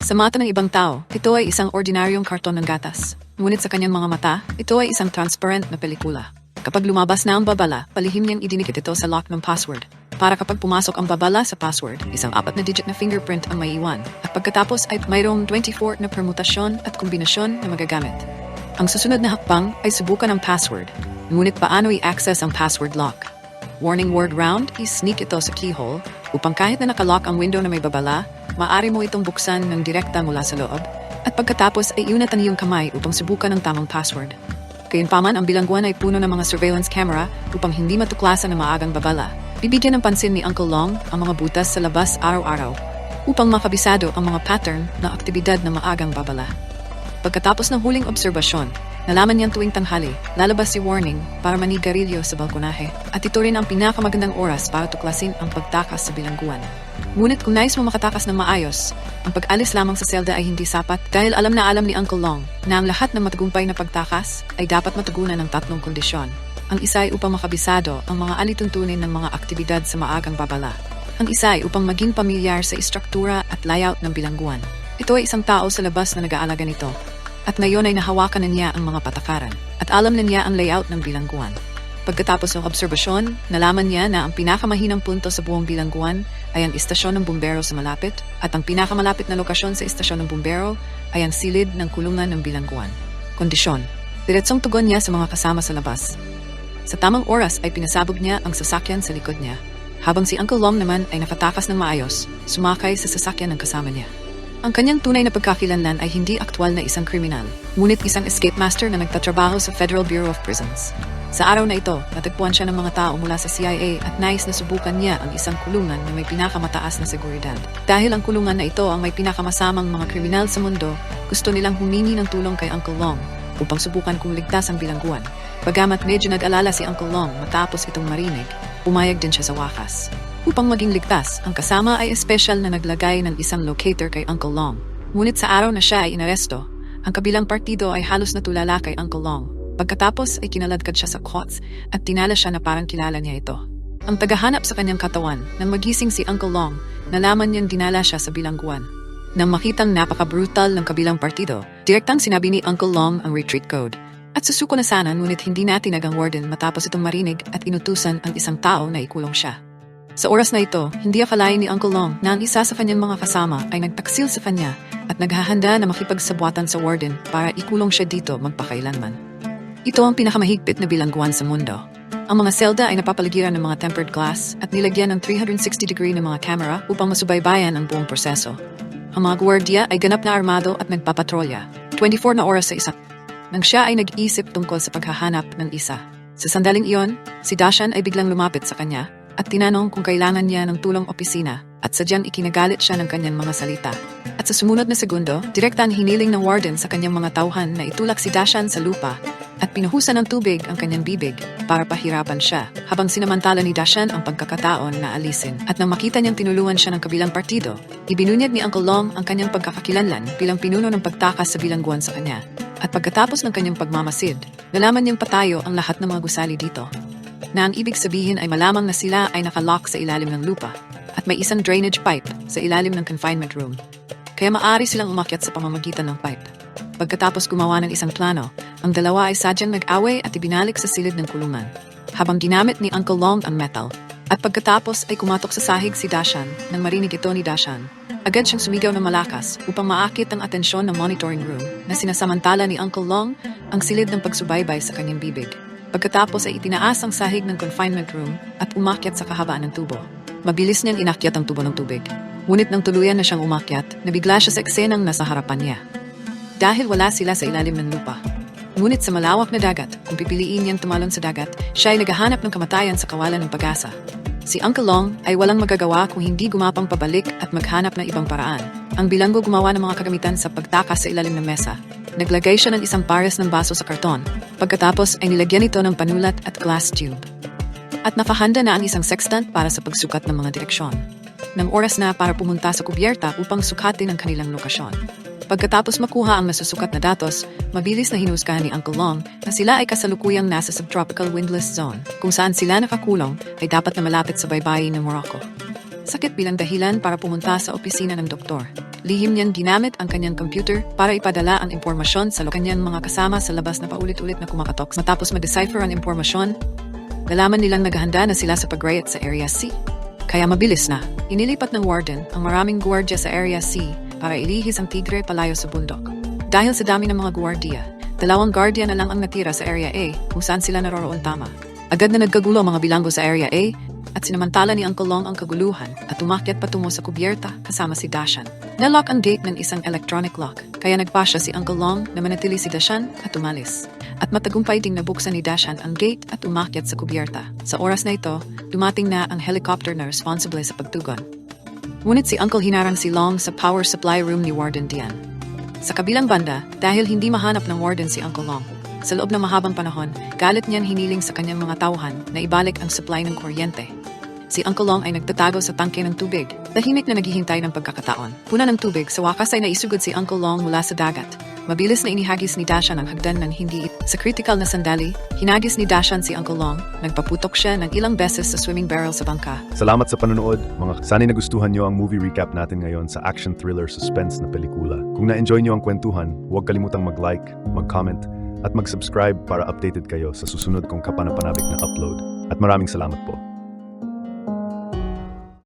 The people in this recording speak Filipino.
Sa mata ng ibang tao, ito ay isang ordinaryong karton ng gatas. Ngunit sa kanyang mga mata, ito ay isang transparent na pelikula. Kapag lumabas na ang babala, palihim niyang idinikit ito sa lock ng password. Para kapag pumasok ang babala sa password, isang 4 na digit na fingerprint ang maiiwan. At pagkatapos ay mayroong 24 na permutasyon at kombinasyon na magagamit. Ang susunod na hakbang ay subukan ang password. Ngunit paano i-access ang password lock? Warning word round, i-sneak ito sa keyhole upang kahit na nakalock ang window na may babala, maaari mo itong buksan ng direkta mula sa loob. At pagkatapos ay iunat ang iyong kamay upang subukan ang tamang password. Gayunpaman, ang bilangguan ay puno ng mga surveillance camera upang hindi matuklasan ng maagang babala. Bibigyan ng pansin ni Uncle Long ang mga butas sa labas araw-araw upang makabisado ang mga pattern ng aktibidad ng maagang babala. Pagkatapos ng huling obserbasyon, nalaman niyang tuwing tanghali, lalabas si Warning para manigarilyo sa balkonahe at ito rin ang pinakamagandang oras para tuklasin ang pagtakas sa bilangguan. Ngunit kung nais mo makatakas ng maayos, ang pag-alis lamang sa selda ay hindi sapat dahil alam na alam ni Uncle Long na ang lahat ng matagumpay na pagtakas ay dapat matugunan ng 3 kondisyon. Ang isa ay upang makabisado ang mga alituntunin ng mga aktibidad sa maagang babala. Ang isa ay upang maging pamilyar sa istruktura at layout ng bilangguan. Ito ay isang tao sa labas na nag-aalaga nito. At ngayon ay nahawakan na niya ang mga patakaran at alam na niya ang layout ng bilangguan. Pagkatapos ng obserbasyon, nalaman niya na ang pinakamahinang punto sa buong bilangguan ay ang istasyon ng bumbero sa malapit at ang pinakamalapit na lokasyon sa istasyon ng bumbero ay ang silid ng kulungan ng bilangguan. Kondisyon: diretsong tugon niya sa mga kasama sa labas. Sa tamang oras ay pinasabog niya ang sasakyan sa likod niya, habang si Uncle Long naman ay nakatakas ng maayos, sumakay sa sasakyan ng kasama niya. Ang kanyang tunay na pagkakilanlan ay hindi aktwal na isang kriminal, ngunit isang escape master na nagtatrabaho sa Federal Bureau of Prisons. Sa araw na ito, natagpuan siya ng mga tao mula sa CIA at nais na subukan niya ang isang kulungan na may pinakamataas na seguridad. Dahil ang kulungan na ito ang may pinakamasamang mga kriminal sa mundo, gusto nilang humingi ng tulong kay Uncle Long upang subukan kung ligtas ang bilangguan. Bagamat medyo nag-alala si Uncle Long matapos itong marinig, pumayag din siya sa wakas. Upang maging ligtas, ang kasama ay espesyal na naglagay ng isang locator kay Uncle Long. Ngunit sa araw na siya ay inaresto, ang kabilang partido ay halos natulala kay Uncle Long. Pagkatapos ay kinaladkad siya sa cots at tinala siya na parang kilala niya ito. Ang tagahanap sa kanyang katawan, nang magising si Uncle Long, nalaman niyang dinala siya sa bilangguan. Nang makitang napaka-brutal ng kabilang partido, direktang sinabi ni Uncle Long ang retreat code. At susuko na sana ngunit hindi natinag ang warden matapos itong marinig at inutusan ang isang tao na ikulong siya. Sa oras na ito, hindi akalain ni Uncle Long na ang isa sa kanyang mga kasama ay nagtaksil sa kanya at naghahanda na makipagsabwatan sa warden para ikulong siya dito magpakailanman. Ito ang pinakamahigpit na bilangguan sa mundo. Ang mga selda ay napapaligiran ng mga tempered glass at nilagyan ng 360-degree ng mga camera upang masubaybayan ang buong proseso. Ang mga gwardiya ay ganap na armado at nagpapatrolya, 24 na oras sa isa. Nang siya ay nag-iisip tungkol sa paghahanap ng isa. Sa sandaling iyon, si Dashan ay biglang lumapit sa kanya at tinanong kung kailangan niya ng tulong opisina at sadyang ikinagalit siya ng kanyang mga salita. At sa sumunod na segundo, direkta ang hiniling ng warden sa kanyang mga tauhan na itulak si Dashan sa lupa at pinuhusan ng tubig ang kanyang bibig para pahirapan siya habang sinamantala ni Dashan ang pagkakataon na alisin. At nang makita niyang tinulungan siya ng kabilang partido, ibinunyag ni Uncle Long ang kanyang pagkakakilanlan bilang pinuno ng pagtakas sa bilangguan sa kanya. At pagkatapos ng kanyang pagmamasid, nalaman niyang patayo ang lahat ng mga gusali dito. Na ang ibig sabihin ay malamang na sila ay nakalock sa ilalim ng lupa at may isang drainage pipe sa ilalim ng confinement room. Kaya maaari silang umakyat sa pamamagitan ng pipe. Pagkatapos gumawa ng isang plano, ang dalawa ay sadyang nag-away at ibinalik sa silid ng kulungan, habang ginamit ni Uncle Long ang metal. At pagkatapos ay kumatok sa sahig si Dashan nang marinig ito ni Dashan. Agad siyang sumigaw ng malakas upang maakit ang atensyon ng monitoring room na sinasamantala ni Uncle Long ang silid ng pagsubaybay sa kanyang bibig. Pagkatapos ay itinaas ang sahig ng confinement room at umakyat sa kahabaan ng tubo. Mabilis niyang inakyat ang tubo ng tubig. Ngunit nang tuluyan na siyang umakyat, nabigla siya sa eksenang nasa harapan niya. Dahil wala sila sa ilalim ng lupa. Ngunit sa malawak na dagat, kung pipiliin niyang tumalon sa dagat, siya ay naghahanap ng kamatayan sa kawalan ng pag-asa. Si Uncle Long ay walang magagawa kung hindi gumapang pabalik at maghanap ng ibang paraan. Ang bilanggo gumawa ng mga kagamitan sa pagtakas sa ilalim ng mesa. Naglagay siya ng isang pares ng baso sa karton. Pagkatapos ay nilagyan ito ng panulat at glass tube. At nakahanda na ang isang sextant para sa pagsukat ng mga direksyon. Nang oras na para pumunta sa kubyerta upang sukatin ang kanilang lokasyon. Pagkatapos makuha ang nasusukat na datos, mabilis na hinusgahan ni Uncle Long na sila ay kasalukuyang nasa subtropical windless zone, kung saan sila nakakulong ay dapat na malapit sa baybayin ng Morocco. Sakit bilang dahilan para pumunta sa opisina ng doktor. Lihim niyang ginamit ang kanyang computer para ipadala ang impormasyon sa kanyang mga kasama sa labas na paulit-ulit na kumakatok. Matapos ma-decipher ang impormasyon, nalaman nilang naghahanda na sila sa pag-riot sa Area C. Kaya mabilis na, inilipat ng warden ang maraming gwardiya sa Area C para ilihis ang tigre palayo sa bundok. Dahil sa dami ng mga gwardiya, 2 guardian na lang ang natira sa Area A kung saan sila naroroon tama. Agad na nagkagulo ang mga bilanggo sa Area A at sinamantala ni Uncle Long ang kaguluhan at umakyat patungo sa kubyerta kasama si Dashan. Nalock ang gate ng isang electronic lock, kaya nagpasya si Uncle Long na manatili si Dashan at umalis. At matagumpay ding nabuksan ni Dashan ang gate at umakyat sa kubyerta. Sa oras na ito, dumating na ang helicopter na responsible sa pagtugon. Ngunit si Uncle hinarang si Long sa power supply room ni Warden Dian. Sa kabilang banda, dahil hindi mahanap ng warden si Uncle Long, sa loob ng mahabang panahon, galit niyan hiniling sa kanyang mga tauhan na ibalik ang supply ng kuryente. Si Uncle Long ay nagtatago sa tangke ng tubig, tahimik na naghihintay ng pagkakataon. Puna ng tubig, sa wakas ay naisugod si Uncle Long mula sa dagat. Mabilis na inihagis ni Dashan ang hagdan ng hindi. Sa critical na sandali, hinagis ni Dashan si Uncle Long, nagpaputok siya ng ilang beses sa swimming barrel sa bangka. Salamat sa panonood, mga sana'y nagustuhan nyo ang movie recap natin ngayon sa action thriller suspense na pelikula. Kung na-enjoy nyo ang kwentuhan, huwag kalimutang mag-like, mag-comment, at mag-subscribe para updated kayo sa susunod kong kapanapanabik na upload. At maraming salamat po.